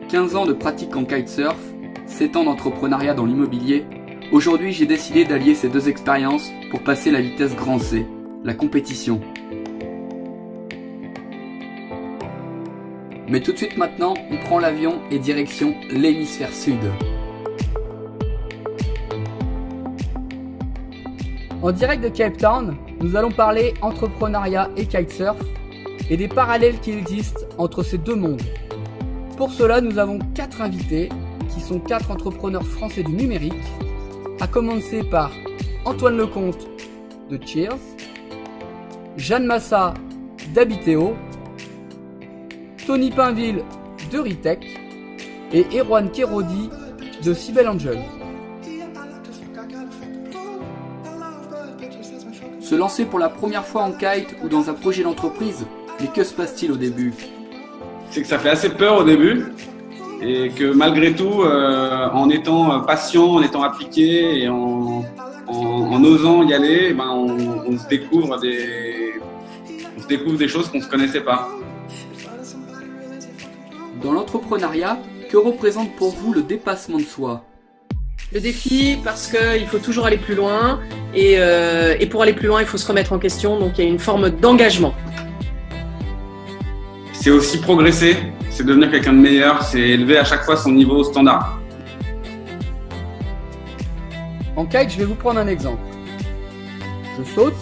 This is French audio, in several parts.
15 ans de pratique en kitesurf, 7 ans d'entrepreneuriat dans l'immobilier, aujourd'hui j'ai décidé d'allier ces deux expériences pour passer la vitesse grand C, la compétition. Mais tout de suite maintenant, on prend l'avion et direction l'hémisphère sud. En direct de Cape Town, nous allons parler entrepreneuriat et kitesurf et des parallèles qui existent entre ces deux mondes. Pour cela, nous avons 4 invités qui sont 4 entrepreneurs français du numérique, à commencer par Antoine Lecomte de Cheers, Jeanne Massa d'Habiteo, Tony Pinville de Ritech et Erwan Kerodi de Cybelle Angel. Se lancer pour la première fois en kite ou dans un projet d'entreprise, mais que se passe-t-il au début ? C'est que ça fait assez peur au début et que malgré tout, en étant patient, en étant appliqué et en osant y aller, on se découvre des choses qu'on ne se connaissait pas. Dans l'entrepreneuriat, que représente pour vous le dépassement de soi ? Le défi, parce qu'il faut toujours aller plus loin et pour aller plus loin, il faut se remettre en question, donc il y a une forme d'engagement. C'est aussi progresser, c'est devenir quelqu'un de meilleur, c'est élever à chaque fois son niveau standard. En kite, je vais vous prendre un exemple. Je saute,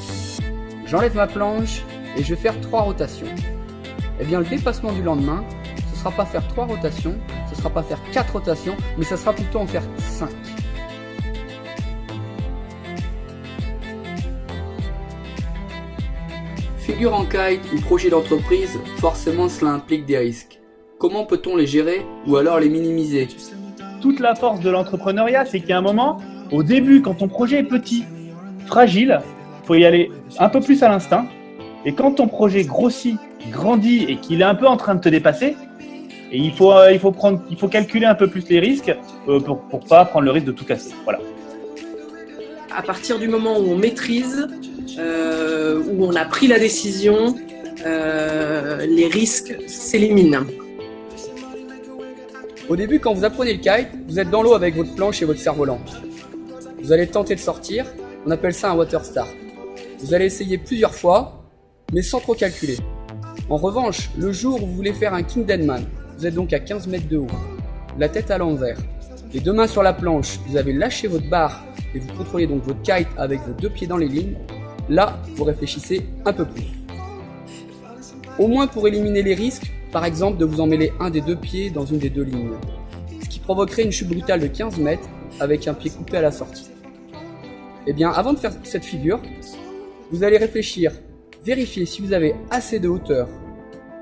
j'enlève ma planche et je vais faire 3 rotations. Eh bien, le dépassement du lendemain, ce ne sera pas faire 3 rotations, ce ne sera pas faire 4 rotations, mais ça sera plutôt en faire 5. Figure en kite ou projet d'entreprise, forcément cela implique des risques. Comment peut-on les gérer ou alors les minimiser ? Toute la force de l'entrepreneuriat, c'est qu'il y a un moment, au début, quand ton projet est petit, fragile, il faut y aller un peu plus à l'instinct. Et quand ton projet grossit, grandit et qu'il est un peu en train de te dépasser, et il faut calculer un peu plus les risques pour pas prendre le risque de tout casser. Voilà. À partir du moment où on maîtrise, où on a pris la décision, les risques s'éliminent. Au début, quand vous apprenez le kite, vous êtes dans l'eau avec votre planche et votre cerf-volant. Vous allez tenter de sortir, on appelle ça un water start. Vous allez essayer plusieurs fois, mais sans trop calculer. En revanche, le jour où vous voulez faire un king dead man, vous êtes donc à 15 mètres de haut, la tête à l'envers, les 2 mains sur la planche, vous avez lâché votre barre et vous contrôlez donc votre kite avec vos 2 pieds dans les lignes. Là, vous réfléchissez un peu plus. Au moins pour éliminer les risques, par exemple de vous emmêler un des 2 pieds dans une des 2 lignes, ce qui provoquerait une chute brutale de 15 mètres avec un pied coupé à la sortie. Eh bien, avant de faire cette figure, vous allez réfléchir, vérifier si vous avez assez de hauteur,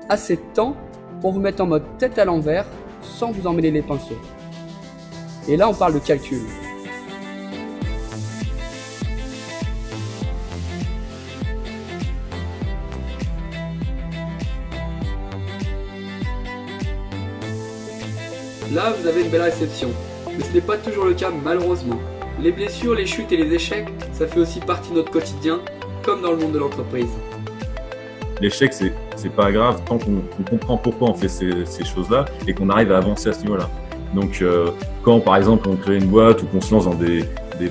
assez de temps pour vous mettre en mode tête à l'envers sans vous emmêler les pinceaux. Et là, on parle de calcul. Là, vous avez une belle réception, mais ce n'est pas toujours le cas malheureusement. Les blessures, les chutes et les échecs, ça fait aussi partie de notre quotidien, comme dans le monde de l'entreprise. L'échec, c'est pas grave tant qu'on comprend pourquoi on fait ces choses-là et qu'on arrive à avancer à ce niveau-là. Donc, quand par exemple on crée une boîte ou qu'on se lance dans des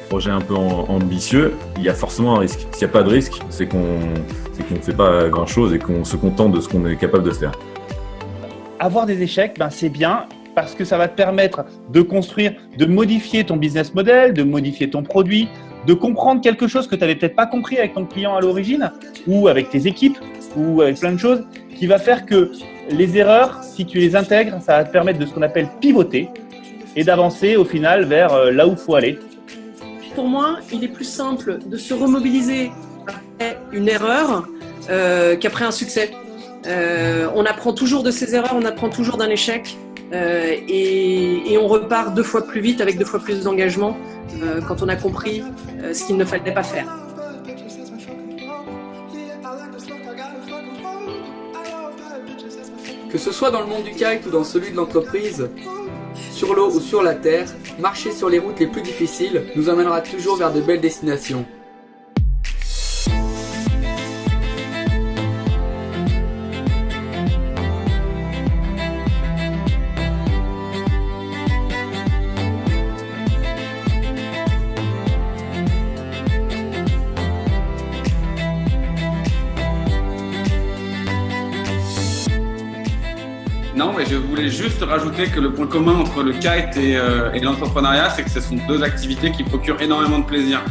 projets un peu ambitieux, il y a forcément un risque. S'il n'y a pas de risque, c'est qu'on ne fait pas grand-chose et qu'on se contente de ce qu'on est capable de faire. Avoir des échecs, c'est bien parce que ça va te permettre de construire, de modifier ton business model, de modifier ton produit, de comprendre quelque chose que tu n'avais peut-être pas compris avec ton client à l'origine ou avec tes équipes ou avec plein de choses qui va faire que les erreurs, si tu les intègres, ça va te permettre de ce qu'on appelle pivoter et d'avancer au final vers là où il faut aller. Pour moi, il est plus simple de se remobiliser après une erreur qu'après un succès. On apprend toujours de ses erreurs, on apprend toujours d'un échec et on repart 2 fois plus vite avec 2 fois plus d'engagement quand on a compris ce qu'il ne fallait pas faire. Que ce soit dans le monde du kite ou dans celui de l'entreprise, sur l'eau ou sur la terre, marcher sur les routes les plus difficiles nous emmènera toujours vers de belles destinations. Non, mais je voulais juste rajouter que le point commun entre le kite et l'entrepreneuriat, c'est que ce sont deux activités qui procurent énormément de plaisir.